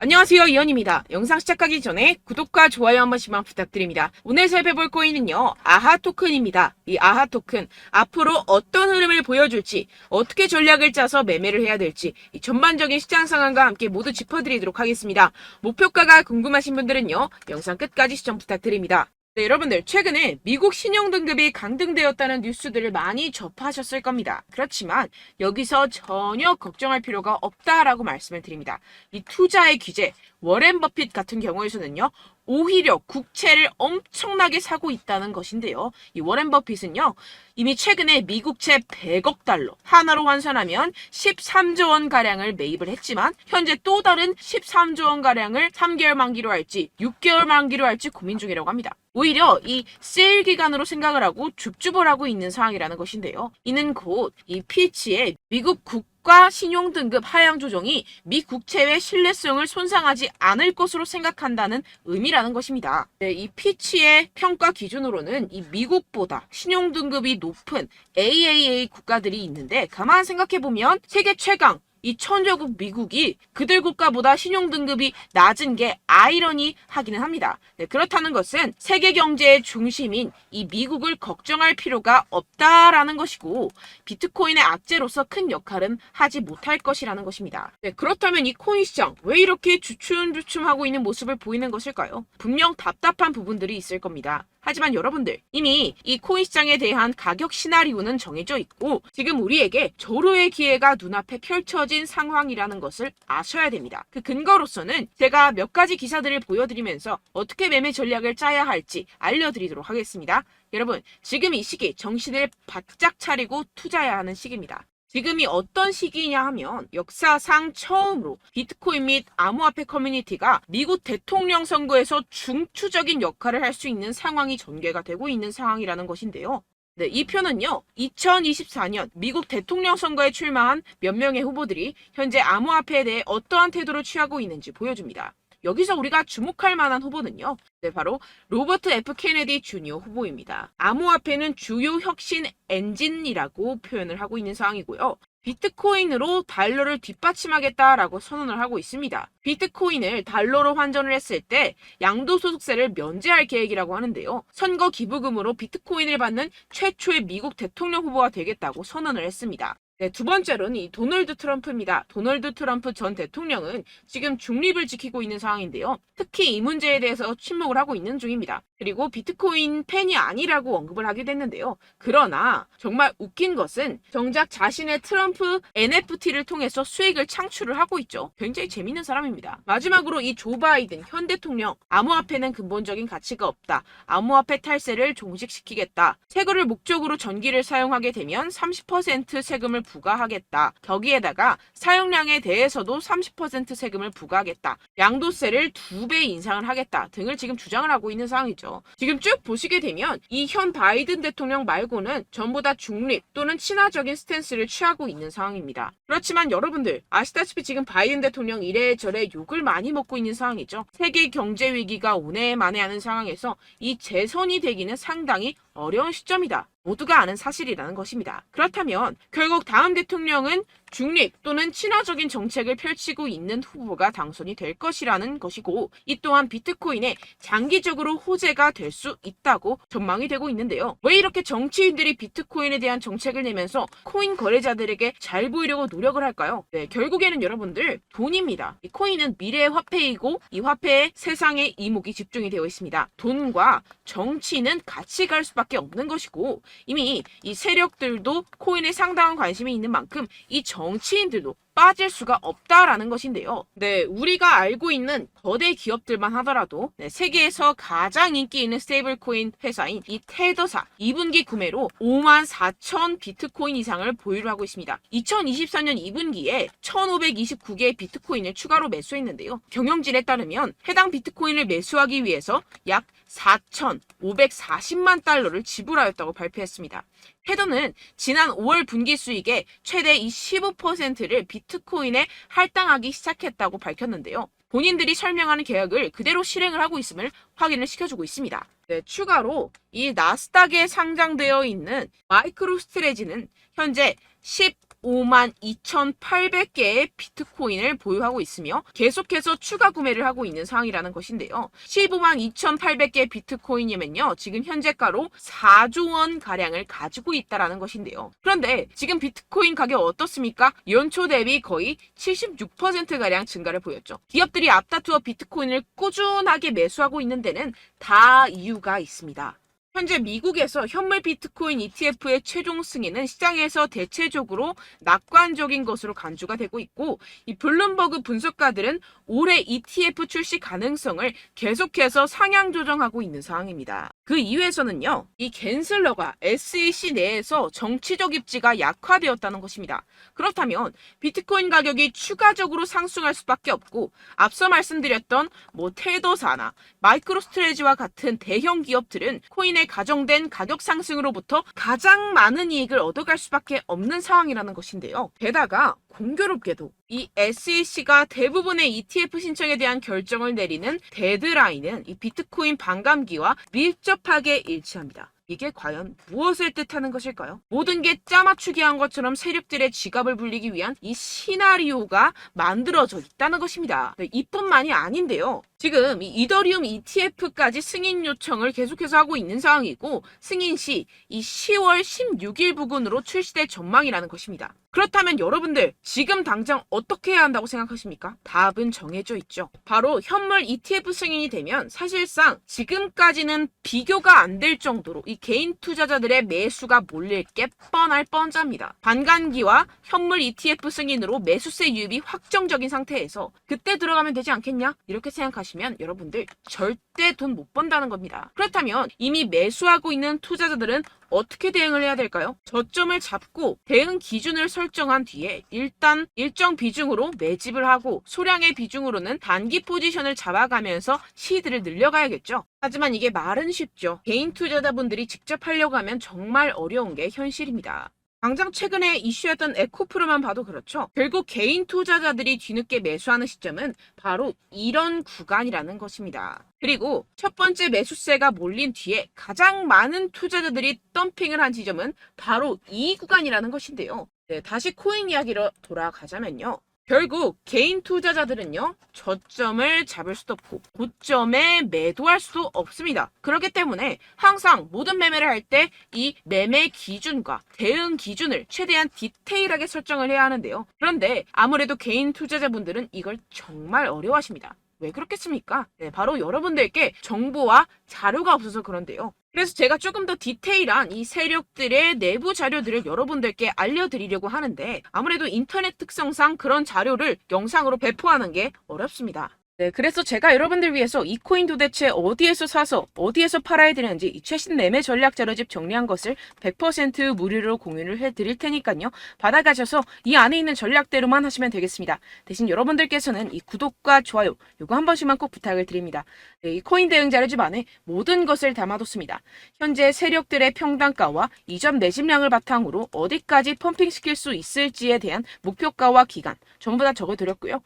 안녕하세요, 이현입니다. 영상 시작하기 전에 구독과 좋아요 한 번씩만 부탁드립니다. 오늘 살펴볼 코인은요, 아하 토큰입니다. 이 아하 토큰, 앞으로 어떤 흐름을 보여줄지, 어떻게 전략을 짜서 매매를 해야 될지, 이 전반적인 시장 상황과 함께 모두 짚어드리도록 하겠습니다. 목표가가 궁금하신 분들은요, 영상 끝까지 시청 부탁드립니다. 네, 여러분들 최근에 미국 신용등급이 강등되었다는 뉴스들을 많이 접하셨을 겁니다. 그렇지만 여기서 전혀 걱정할 필요가 없다라고 말씀을 드립니다. 이 투자의 규제, 워렌 버핏 같은 경우에서는요, 오히려 국채를 엄청나게 사고 있다는 것인데요. 이 워렌 버핏은요, 이미 최근에 미국채 100억 달러, 하나로 환산하면 13조 원 가량을 매입을 했지만 현재 또 다른 13조 원 가량을 3개월 만기로 할지 6개월 만기로 할지 고민 중이라고 합니다. 오히려 이 세일 기간으로 생각을 하고 줍줍을 하고 있는 상황이라는 것인데요. 이는 곧 이 피치의 미국 국가 신용등급 하향 조정이 미 국채의 신뢰성을 손상하지 않을 것으로 생각한다는 의미라는 것입니다. 네, 이 피치의 평가 기준으로는 이 미국보다 신용등급이 높은 AAA 국가들이 있는데 가만 생각해보면 세계 최강 이 천조국 미국이 그들 국가보다 신용등급이 낮은 게 아이러니하기는 합니다. 네, 그렇다는 것은 세계 경제의 중심인 이 미국을 걱정할 필요가 없다라는 것이고 비트코인의 악재로서 큰 역할은 하지 못할 것이라는 것입니다. 네, 그렇다면 이 코인 시장 왜 이렇게 주춤주춤하고 있는 모습을 보이는 것일까요? 분명 답답한 부분들이 있을 겁니다. 하지만 여러분들 이미 이 코인 시장에 대한 가격 시나리오는 정해져 있고 지금 우리에게 절호의 기회가 눈앞에 펼쳐진 상황이라는 것을 아셔야 됩니다. 그 근거로서는 제가 몇 가지 기사들을 보여드리면서 어떻게 매매 전략을 짜야 할지 알려드리도록 하겠습니다. 여러분 지금 이 시기 정신을 바짝 차리고 투자해야 하는 시기입니다. 지금이 어떤 시기냐 하면 역사상 처음으로 비트코인 및 암호화폐 커뮤니티가 미국 대통령 선거에서 중추적인 역할을 할 수 있는 상황이 전개가 되고 있는 상황이라는 것인데요. 네, 이 표는요, 2024년 미국 대통령 선거에 출마한 몇 명의 후보들이 현재 암호화폐에 대해 어떠한 태도를 취하고 있는지 보여줍니다. 여기서 우리가 주목할 만한 후보는요. 네, 바로 로버트 F 케네디 주니어 후보입니다. 암호화폐는 주요 혁신 엔진이라고 표현을 하고 있는 상황이고요. 비트코인으로 달러를 뒷받침하겠다라고 선언을 하고 있습니다. 비트코인을 달러로 환전을 했을 때 양도소득세를 면제할 계획이라고 하는데요. 선거 기부금으로 비트코인을 받는 최초의 미국 대통령 후보가 되겠다고 선언을 했습니다. 네, 두 번째로는 이 도널드 트럼프입니다. 도널드 트럼프 전 대통령은 지금 중립을 지키고 있는 상황인데요. 특히 이 문제에 대해서 침묵을 하고 있는 중입니다. 그리고 비트코인 팬이 아니라고 언급을 하게 됐는데요. 그러나 정말 웃긴 것은 정작 자신의 트럼프 NFT를 통해서 수익을 창출을 하고 있죠. 굉장히 재밌는 사람입니다. 마지막으로 이 조 바이든 현 대통령 암호화폐는 근본적인 가치가 없다. 암호화폐 탈세를 종식시키겠다. 세금을 목적으로 전기를 사용하게 되면 30% 세금을 부과하겠다. 거기에다가 사용량에 대해서도 30% 세금을 부과하겠다. 양도세를 2배 인상을 하겠다 등을 지금 주장을 하고 있는 상황이죠. 지금 쭉 보시게 되면 이 현 바이든 대통령 말고는 전부 다 중립 또는 친화적인 스탠스를 취하고 있는 상황입니다. 그렇지만 여러분들 아시다시피 지금 바이든 대통령 이래저래 욕을 많이 먹고 있는 상황이죠. 세계 경제 위기가 오네 만에 하는 상황에서 이 재선이 되기는 상당히 어려운 시점이다. 모두가 아는 사실이라는 것입니다. 그렇다면 결국 다음 대통령은 중립 또는 친화적인 정책을 펼치고 있는 후보가 당선이 될 것이라는 것이고 이 또한 비트코인에 장기적으로 호재가 될 수 있다고 전망이 되고 있는데요. 왜 이렇게 정치인들이 비트코인에 대한 정책을 내면서 코인 거래자들에게 잘 보이려고 노력을 할까요? 네, 결국에는 여러분들 돈입니다. 이 코인은 미래의 화폐이고 이 화폐에 세상의 이목이 집중이 되어 있습니다. 돈과 정치는 같이 갈 수밖에 없는 것이고 이미 이 세력들도 코인에 상당한 관심이 있는 만큼 이 정치인들도 빠질 수가 없다라는 것인데요. 네, 우리가 알고 있는 거대 기업들만 하더라도 세계에서 가장 인기 있는 스테이블 코인 회사인 이 테더사 2분기 구매로 54,000 비트코인 이상을 보유를 하고 있습니다. 2024년 2분기에 1,529개의 비트코인을 추가로 매수했는데요. 경영진에 따르면 해당 비트코인을 매수하기 위해서 약 4,540만 달러를 지불하였다고 발표했습니다. 테더는 지난 5월 분기 수익의 최대 15%를 비트코인에 할당하기 시작했다고 밝혔는데요. 본인들이 설명하는 계약을 그대로 실행을 하고 있음을 확인을 시켜주고 있습니다. 네, 추가로 이 나스닥에 상장되어 있는 마이크로스트레지는 현재 15만 2,800개의 비트코인을 보유하고 있으며 계속해서 추가 구매를 하고 있는 상황이라는 것인데요. 15만 2,800개 비트코인이면요, 지금 현재가로 4조 원 가량을 가지고 있다라는 것인데요. 그런데 지금 비트코인 가격 어떻습니까? 연초 대비 거의 76% 가량 증가를 보였죠. 기업들이 앞다투어 비트코인을 꾸준하게 매수하고 있는 데는 다 이유가 있습니다. 현재 미국에서 현물 비트코인 ETF의 최종 승인은 시장에서 대체적으로 낙관적인 것으로 간주가 되고 있고, 이 블룸버그 분석가들은 올해 ETF 출시 가능성을 계속해서 상향 조정하고 있는 상황입니다. 그 이유에서는요, 이 갠슬러가 SEC 내에서 정치적 입지가 약화되었다는 것입니다. 그렇다면 비트코인 가격이 추가적으로 상승할 수밖에 없고, 앞서 말씀드렸던 테더사나 마이크로스트레지와 같은 대형 기업들은 코인에 가정된 가격 상승으로부터 가장 많은 이익을 얻어갈 수밖에 없는 상황이라는 것인데요. 게다가 공교롭게도 이 SEC가 대부분의 ETF 신청에 대한 결정을 내리는 데드라인은 이 비트코인 반감기와 밀접하게 일치합니다. 이게 과연 무엇을 뜻하는 것일까요? 모든 게 짜맞추기 한 것처럼 세력들의 지갑을 불리기 위한 이 시나리오가 만들어져 있다는 것입니다. 네, 이뿐만이 아닌데요. 지금 이 이더리움 ETF까지 승인 요청을 계속해서 하고 있는 상황이고, 승인 시 이 10월 16일 부근으로 출시될 전망이라는 것입니다. 그렇다면 여러분들 지금 당장 어떻게 해야 한다고 생각하십니까? 답은 정해져 있죠. 바로 현물 ETF 승인이 되면 사실상 지금까지는 비교가 안 될 정도로 이 개인 투자자들의 매수가 몰릴 게 뻔할 뻔잡니다. 반감기와 현물 ETF 승인으로 매수세 유입이 확정적인 상태에서 그때 들어가면 되지 않겠냐? 이렇게 생각하시면 여러분들 절대 돈 못 번다는 겁니다. 그렇다면 이미 매수하고 있는 투자자들은 어떻게 대응을 해야 될까요? 저점을 잡고 대응 기준을 설정한 뒤에 일단 일정 비중으로 매집을 하고 소량의 비중으로는 단기 포지션을 잡아가면서 시드를 늘려가야겠죠. 하지만 이게 말은 쉽죠. 개인 투자자분들이 직접 하려고 하면 정말 어려운 게 현실입니다. 당장 최근에 이슈였던 에코프로만 봐도 그렇죠. 결국 개인 투자자들이 뒤늦게 매수하는 시점은 바로 이런 구간이라는 것입니다. 그리고 첫 번째 매수세가 몰린 뒤에 가장 많은 투자자들이 덤핑을 한 지점은 바로 이 구간이라는 것인데요. 네, 다시 코인 이야기로 돌아가자면요. 결국 개인 투자자들은요, 저점을 잡을 수도 없고 고점에 매도할 수도 없습니다. 그렇기 때문에 항상 모든 매매를 할 때 이 매매 기준과 대응 기준을 최대한 디테일하게 설정을 해야 하는데요. 그런데 아무래도 개인 투자자분들은 이걸 정말 어려워하십니다. 왜 그렇겠습니까? 네, 바로 여러분들께 정보와 자료가 없어서 그런데요. 그래서 제가 조금 더 디테일한 이 세력들의 내부 자료들을 여러분들께 알려드리려고 하는데, 아무래도 인터넷 특성상 그런 자료를 영상으로 배포하는 게 어렵습니다. 네, 그래서 제가 여러분들 위해서 이 코인 도대체 어디에서 사서 어디에서 팔아야 되는지 이 최신 매매 전략 자료집 정리한 것을 100% 무료로 공유를 해드릴 테니까요. 받아가셔서 이 안에 있는 전략대로만 하시면 되겠습니다. 대신 여러분들께서는 이 구독과 좋아요 요거 한 번씩만 꼭 부탁을 드립니다. 네, 이 코인 대응 자료집 안에 모든 것을 담아뒀습니다. 현재 세력들의 평단가와 이점 내집량을 바탕으로 어디까지 펌핑시킬 수 있을지에 대한 목표가와 기간 전부 다 적어드렸고요.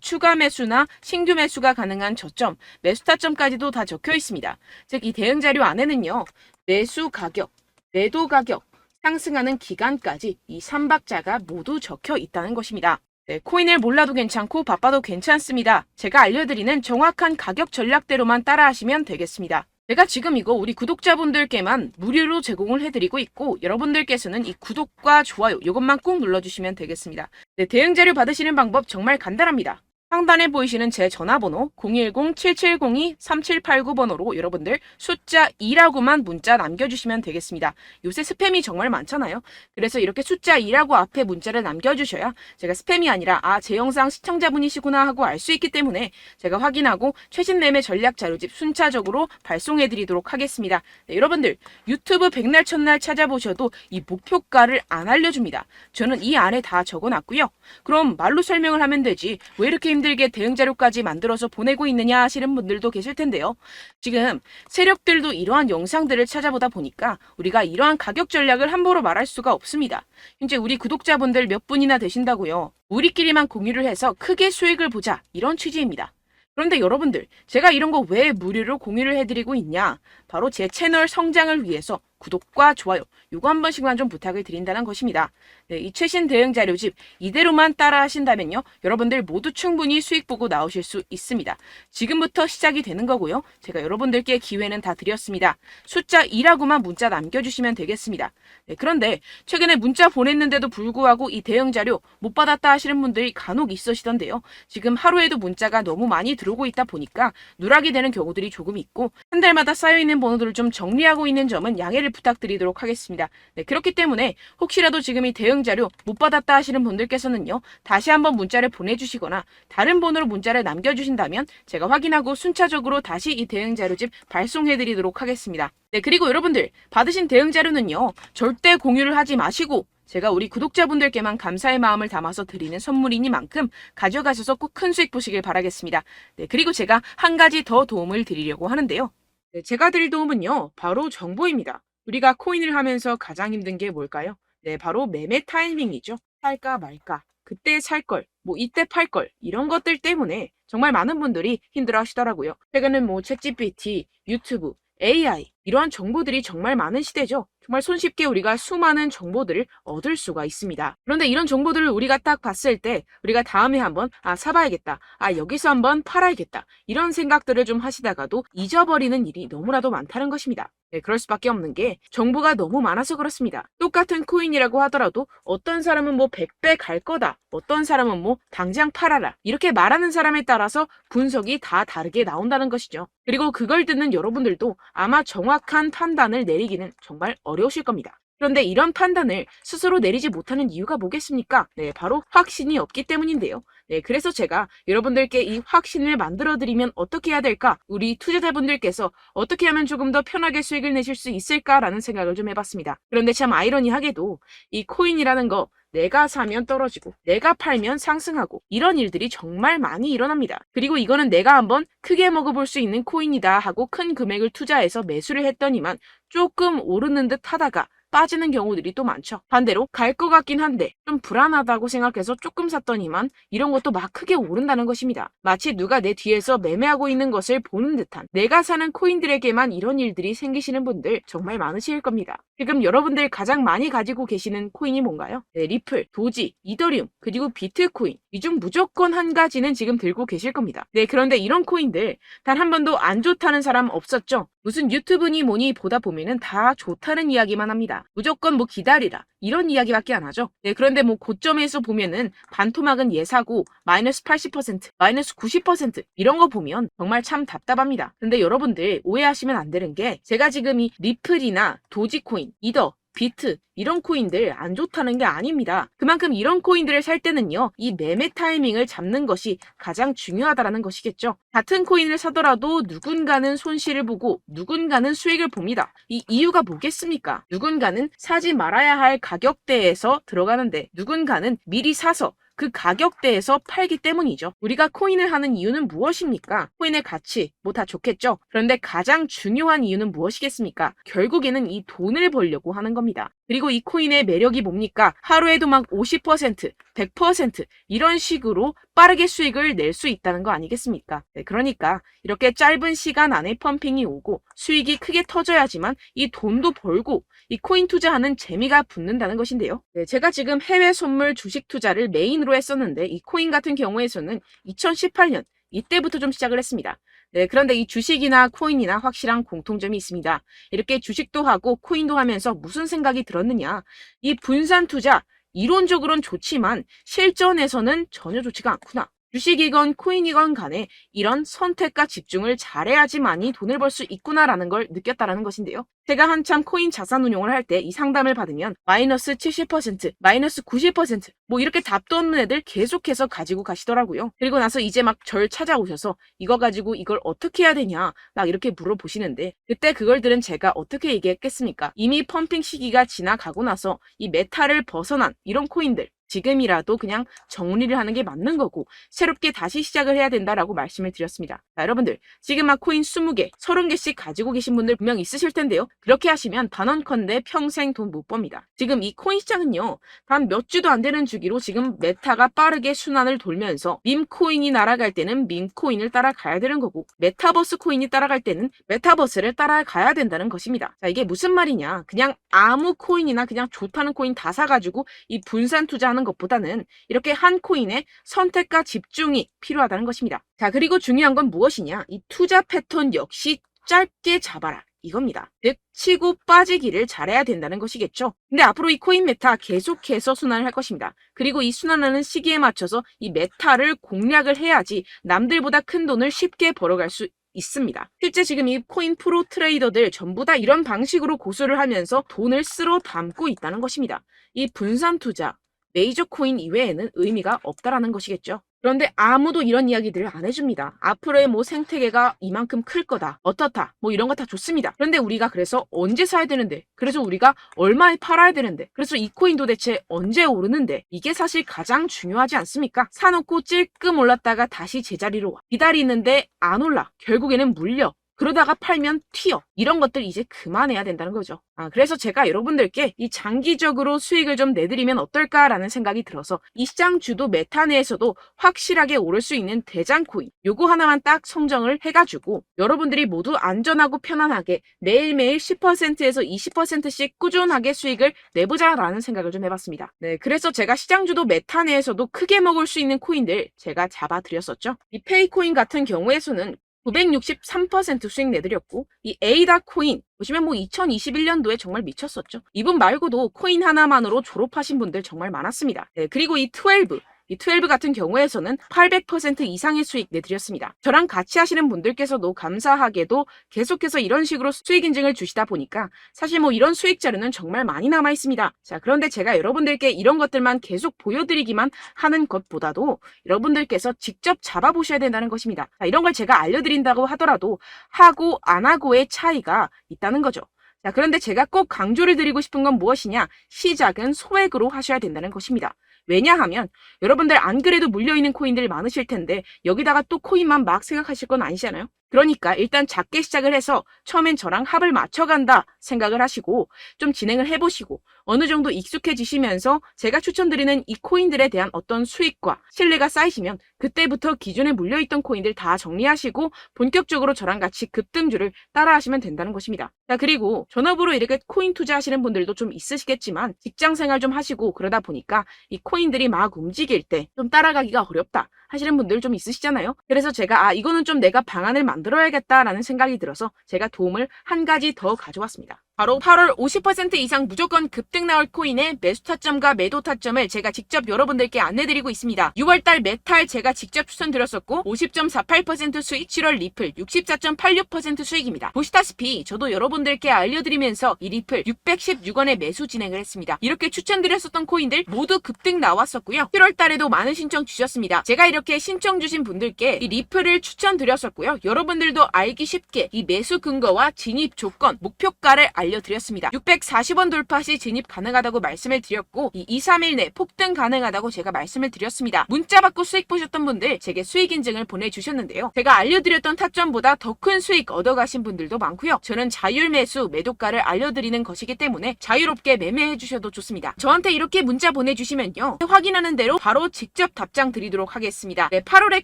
추가 매수나 신규 매수가 가능한 저점, 매수 타점까지도 다 적혀 있습니다. 즉, 이 대응 자료 안에는요, 매수 가격, 매도 가격, 상승하는 기간까지 이 3박자가 모두 적혀 있다는 것입니다. 네, 코인을 몰라도 괜찮고 바빠도 괜찮습니다. 제가 알려드리는 정확한 가격 전략대로만 따라하시면 되겠습니다. 제가 지금 이거 우리 구독자분들께만 무료로 제공을 해드리고 있고, 여러분들께서는 이 구독과 좋아요 이것만 꼭 눌러주시면 되겠습니다. 네, 대응 자료 받으시는 방법 정말 간단합니다. 상단에 보이시는 제 전화번호 010-7702-3789번호로 여러분들 숫자 2라고만 문자 남겨주시면 되겠습니다. 요새 스팸이 정말 많잖아요. 그래서 이렇게 숫자 2라고 앞에 문자를 남겨주셔야 제가 스팸이 아니라 제 영상 시청자분이시구나 하고 알 수 있기 때문에 제가 확인하고 최신 매매 전략 자료집 순차적으로 발송해드리도록 하겠습니다. 네, 여러분들 유튜브 백날 첫날 찾아보셔도 이 목표가를 안 알려줍니다. 저는 이 안에 다 적어놨고요. 그럼 말로 설명을 하면 되지 왜 이렇게 힘들게 대응 자료까지 만들어서 보내고 있느냐 하시는 분들도 계실 텐데요. 지금 세력들도 이러한 영상들을 찾아보다 보니까 우리가 이러한 가격 전략을 함부로 말할 수가 없습니다. 현재 우리 구독자분들 몇 분이나 되신다고요. 우리끼리만 공유를 해서 크게 수익을 보자 이런 취지입니다. 그런데 여러분들 제가 이런 거 왜 무료로 공유를 해드리고 있냐? 바로 제 채널 성장을 위해서 구독과 좋아요 요거 한 번씩만 좀 부탁을 드린다는 것입니다. 네, 이 최신 대응 자료집 이대로만 따라 하신다면요. 여러분들 모두 충분히 수익 보고 나오실 수 있습니다. 지금부터 시작이 되는 거고요. 제가 여러분들께 기회는 다 드렸습니다. 숫자 2라고만 문자 남겨주시면 되겠습니다. 네, 그런데 최근에 문자 보냈는데도 불구하고 이 대응 자료 못 받았다 하시는 분들이 간혹 있으시던데요. 지금 하루에도 문자가 너무 많이 들어오고 있다 보니까 누락이 되는 경우들이 조금 있고 한 달마다 쌓여있는 번호들을 좀 정리하고 있는 점은 양해를 부탁드리도록 하겠습니다. 네, 그렇기 때문에 혹시라도 지금 이 대응 자료 못 받았다 하시는 분들께서는요. 다시 한번 문자를 보내주시거나 다른 번호로 문자를 남겨주신다면 제가 확인하고 순차적으로 다시 이 대응 자료집 발송해드리도록 하겠습니다. 네, 그리고 여러분들 받으신 대응 자료는요. 절대 공유를 하지 마시고 제가 우리 구독자분들께만 감사의 마음을 담아서 드리는 선물이니만큼 가져가셔서 꼭 큰 수익 보시길 바라겠습니다. 네, 그리고 제가 한 가지 더 도움을 드리려고 하는데요. 네, 제가 드릴 도움은요. 바로 정보입니다. 우리가 코인을 하면서 가장 힘든 게 뭘까요? 네, 바로 매매 타이밍이죠. 살까 말까, 그때 살 걸, 뭐 이때 팔 걸, 이런 것들 때문에 정말 많은 분들이 힘들어 하시더라고요. 최근은 뭐 챗GPT, 유튜브, AI 이러한 정보들이 정말 많은 시대죠. 정말 손쉽게 우리가 수많은 정보들을 얻을 수가 있습니다. 그런데 이런 정보들을 우리가 딱 봤을 때 우리가 다음에 한번 사봐야겠다. 여기서 한번 팔아야겠다. 이런 생각들을 좀 하시다가도 잊어버리는 일이 너무나도 많다는 것입니다. 네, 그럴 수밖에 없는 게 정보가 너무 많아서 그렇습니다. 똑같은 코인이라고 하더라도 어떤 사람은 뭐 100배 갈 거다. 어떤 사람은 뭐 당장 팔아라. 이렇게 말하는 사람에 따라서 분석이 다 다르게 나온다는 것이죠. 그리고 그걸 듣는 여러분들도 아마 정확한 판단을 내리기는 정말 어려우실 겁니다. 그런데 이런 판단을 스스로 내리지 못하는 이유가 뭐겠습니까? 네, 바로 확신이 없기 때문인데요. 네, 그래서 제가 여러분들께 이 확신을 만들어드리면 어떻게 해야 될까? 우리 투자자분들께서 어떻게 하면 조금 더 편하게 수익을 내실 수 있을까라는 생각을 좀 해봤습니다. 그런데 참 아이러니하게도 이 코인이라는 거 내가 사면 떨어지고 내가 팔면 상승하고 이런 일들이 정말 많이 일어납니다. 그리고 이거는 내가 한번 크게 먹어볼 수 있는 코인이다 하고 큰 금액을 투자해서 매수를 했더니만 조금 오르는 듯 하다가 빠지는 경우들이 또 많죠. 반대로 갈 것 같긴 한데 좀 불안하다고 생각해서 조금 샀더니만 이런 것도 막 크게 오른다는 것입니다. 마치 누가 내 뒤에서 매매하고 있는 것을 보는 듯한 내가 사는 코인들에게만 이런 일들이 생기시는 분들 정말 많으실 겁니다. 지금 여러분들 가장 많이 가지고 계시는 코인이 뭔가요? 네, 리플, 도지, 이더리움, 그리고 비트코인 이 중 무조건 한 가지는 지금 들고 계실 겁니다. 네, 그런데 이런 코인들 단 한 번도 안 좋다는 사람 없었죠? 무슨 유튜브니 뭐니 보다 보면은 다 좋다는 이야기만 합니다. 무조건 뭐 기다리라 이런 이야기밖에 안 하죠. 네, 그런데 뭐 고점에서 보면은 반토막은 예사고 마이너스 80%, 마이너스 90% 이런 거 보면 정말 참 답답합니다. 근데 여러분들 오해하시면 안 되는 게 제가 지금 이 리플이나 도지코인, 이더, 비트 이런 코인들 안 좋다는 게 아닙니다. 그만큼 이런 코인들을 살 때는요. 이 매매 타이밍을 잡는 것이 가장 중요하다는 것이겠죠. 같은 코인을 사더라도 누군가는 손실을 보고 누군가는 수익을 봅니다. 이 이유가 뭐겠습니까? 누군가는 사지 말아야 할 가격대에서 들어가는데 누군가는 미리 사서 그 가격대에서 팔기 때문이죠. 우리가 코인을 하는 이유는 무엇입니까? 코인의 가치, 뭐 다 좋겠죠? 그런데 가장 중요한 이유는 무엇이겠습니까? 결국에는 이 돈을 벌려고 하는 겁니다. 그리고 이 코인의 매력이 뭡니까? 하루에도 막 50%, 100% 이런 식으로 빠르게 수익을 낼 수 있다는 거 아니겠습니까? 네, 그러니까 이렇게 짧은 시간 안에 펌핑이 오고 수익이 크게 터져야지만 이 돈도 벌고 이 코인 투자하는 재미가 붙는다는 것인데요. 네, 제가 지금 해외 선물 주식 투자를 메인으로 했었는데 이 코인 같은 경우에서는 2018년 이때부터 좀 시작을 했습니다. 네, 그런데 이 주식이나 코인이나 확실한 공통점이 있습니다. 이렇게 주식도 하고 코인도 하면서 무슨 생각이 들었느냐. 이 분산 투자, 이론적으로는 좋지만 실전에서는 전혀 좋지가 않구나. 주식이건 코인이건 간에 이런 선택과 집중을 잘해야지만이 돈을 벌 수 있구나라는 걸 느꼈다라는 것인데요. 제가 한참 코인 자산 운용을 할 때 이 상담을 받으면 마이너스 70%, 마이너스 90%, 뭐 이렇게 답도 없는 애들 계속해서 가지고 가시더라고요. 그리고 나서 이제 막 절 찾아오셔서 이거 가지고 이걸 어떻게 해야 되냐 막 이렇게 물어보시는데 그때 그걸 들은 제가 어떻게 얘기했겠습니까? 이미 펌핑 시기가 지나가고 나서 이 메타를 벗어난 이런 코인들 지금이라도 그냥 정리를 하는 게 맞는 거고 새롭게 다시 시작을 해야 된다라고 말씀을 드렸습니다. 자, 여러분들 지금 막 코인 20개, 30개씩 가지고 계신 분들 분명 있으실 텐데요. 그렇게 하시면 단언컨대 평생 돈 못 법니다. 지금 이 코인 시장은요. 단 몇 주도 안 되는 주기로 지금 메타가 빠르게 순환을 돌면서 밈코인이 날아갈 때는 밈코인을 따라가야 되는 거고 메타버스 코인이 따라갈 때는 메타버스를 따라가야 된다는 것입니다. 자, 이게 무슨 말이냐. 그냥 아무 코인이나 그냥 좋다는 코인 다 사가지고 이 분산 투자하는 것보다는 이렇게 한 코인에 선택과 집중이 필요하다는 것입니다. 자, 그리고 중요한 건 무엇이냐. 이 투자 패턴 역시 짧게 잡아라. 이겁니다. 즉 치고 빠지기를 잘해야 된다는 것이겠죠. 근데 앞으로 이 코인 메타 계속해서 순환을 할 것입니다. 그리고 이 순환하는 시기에 맞춰서 이 메타를 공략을 해야지 남들보다 큰 돈을 쉽게 벌어갈 수 있습니다. 실제 지금 이 코인 프로 트레이더들 전부 다 이런 방식으로 고수를 하면서 돈을 쓸어 담고 있다는 것입니다. 이 분산 투자, 메이저 코인 이외에는 의미가 없다라는 것이겠죠. 그런데 아무도 이런 이야기들을 안 해줍니다. 앞으로의 뭐 생태계가 이만큼 클 거다. 어떻다. 뭐 이런 거 다 좋습니다. 그런데 우리가 그래서 언제 사야 되는데? 그래서 우리가 얼마에 팔아야 되는데? 그래서 이 코인 도대체 언제 오르는데? 이게 사실 가장 중요하지 않습니까? 사놓고 찔끔 올랐다가 다시 제자리로 와. 기다리는데 안 올라. 결국에는 물려. 그러다가 팔면 튀어. 이런 것들 이제 그만해야 된다는 거죠. 그래서 제가 여러분들께 이 장기적으로 수익을 좀 내드리면 어떨까라는 생각이 들어서 이 시장 주도 메타 내에서도 확실하게 오를 수 있는 대장 코인 요거 하나만 딱 선정을 해가지고 여러분들이 모두 안전하고 편안하게 매일매일 10%에서 20%씩 꾸준하게 수익을 내보자라는 생각을 좀 해봤습니다. 네, 그래서 제가 시장 주도 메타 내에서도 크게 먹을 수 있는 코인들 제가 잡아드렸었죠. 이 페이코인 같은 경우에서는 963% 수익 내드렸고 이 에이다 코인 보시면 뭐 2021년도에 정말 미쳤었죠. 이분 말고도 코인 하나만으로 졸업하신 분들 정말 많았습니다. 네, 그리고 이 12 같은 경우에서는 800% 이상의 수익 내드렸습니다. 저랑 같이 하시는 분들께서도 감사하게도 계속해서 이런 식으로 수익 인증을 주시다 보니까 사실 뭐 이런 수익 자료는 정말 많이 남아 있습니다. 자, 그런데 제가 여러분들께 이런 것들만 계속 보여드리기만 하는 것보다도 여러분들께서 직접 잡아보셔야 된다는 것입니다. 자, 이런 걸 제가 알려드린다고 하더라도 하고 안 하고의 차이가 있다는 거죠. 자, 그런데 제가 꼭 강조를 드리고 싶은 건 무엇이냐? 시작은 소액으로 하셔야 된다는 것입니다. 왜냐하면 여러분들 안 그래도 물려있는 코인들 많으실 텐데 여기다가 또 코인만 막 생각하실 건 아니잖아요. 그러니까 일단 작게 시작을 해서 처음엔 저랑 합을 맞춰간다 생각을 하시고 좀 진행을 해보시고 어느 정도 익숙해지시면서 제가 추천드리는 이 코인들에 대한 어떤 수익과 신뢰가 쌓이시면 그때부터 기존에 물려있던 코인들 다 정리하시고 본격적으로 저랑 같이 급등주를 따라하시면 된다는 것입니다. 자, 그리고 전업으로 이렇게 코인 투자하시는 분들도 좀 있으시겠지만 직장생활 좀 하시고 그러다 보니까 이 코인들이 막 움직일 때 좀 따라가기가 어렵다 하시는 분들 좀 있으시잖아요. 그래서 제가 이거는 좀 내가 방안을 만들어야겠다라는 생각이 들어서 제가 도움을 한 가지 더 가져왔습니다. 바로 8월 50% 이상 무조건 급등 나올 코인의 매수 타점과 매도 타점을 제가 직접 여러분들께 안내드리고 있습니다. 6월달 메탈 제가 직접 추천드렸었고 50.48% 수익, 7월 리플 64.86% 수익입니다. 보시다시피 저도 여러분들께 알려드리면서 이 리플 616원에 매수 진행을 했습니다. 이렇게 추천드렸었던 코인들 모두 급등 나왔었고요. 7월달에도 많은 신청 주셨습니다. 제가 이렇게 신청 주신 분들께 이 리플을 추천드렸었고요. 여러분들도 알기 쉽게 이 매수 근거와 진입 조건, 목표가를 알려드렸습니다. 640원 돌파 시 진입 가능하다고 말씀을 드렸고 이 2-3일 내 폭등 가능하다고 제가 말씀을 드렸습니다. 문자 받고 수익 보셨던 분들 제게 수익 인증을 보내주셨는데요. 제가 알려드렸던 타점보다 더 큰 수익 얻어가신 분들도 많고요. 저는 자율 매수 매도가를 알려드리는 것이기 때문에 자유롭게 매매해 주셔도 좋습니다. 저한테 이렇게 문자 보내주시면요. 확인하는 대로 바로 직접 답장 드리도록 하겠습니다. 네, 8월의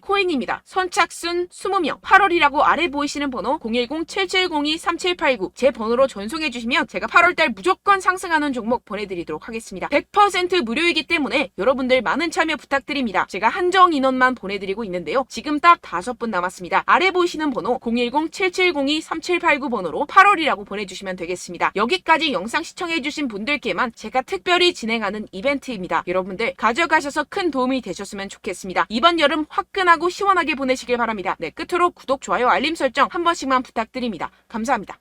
코인입니다. 선착순 20명 8월이라고 아래 보이시는 번호 010-7702-3789 제 번호로 전송해 주시면 제가 8월달 무조건 상승하는 종목 보내드리도록 하겠습니다. 100% 무료이기 때문에 여러분들 많은 참여 부탁드립니다. 제가 한정 인원만 보내드리고 있는데요. 지금 딱 5분 남았습니다. 아래 보이시는 번호 010-7702-3789 번호로 8월이라고 보내주시면 되겠습니다. 여기까지 영상 시청해주신 분들께만 제가 특별히 진행하는 이벤트입니다. 여러분들 가져가셔서 큰 도움이 되셨으면 좋겠습니다. 이번 여름 화끈하고 시원하게 보내시길 바랍니다. 네, 끝으로 구독, 좋아요, 알림 설정 한 번씩만 부탁드립니다. 감사합니다.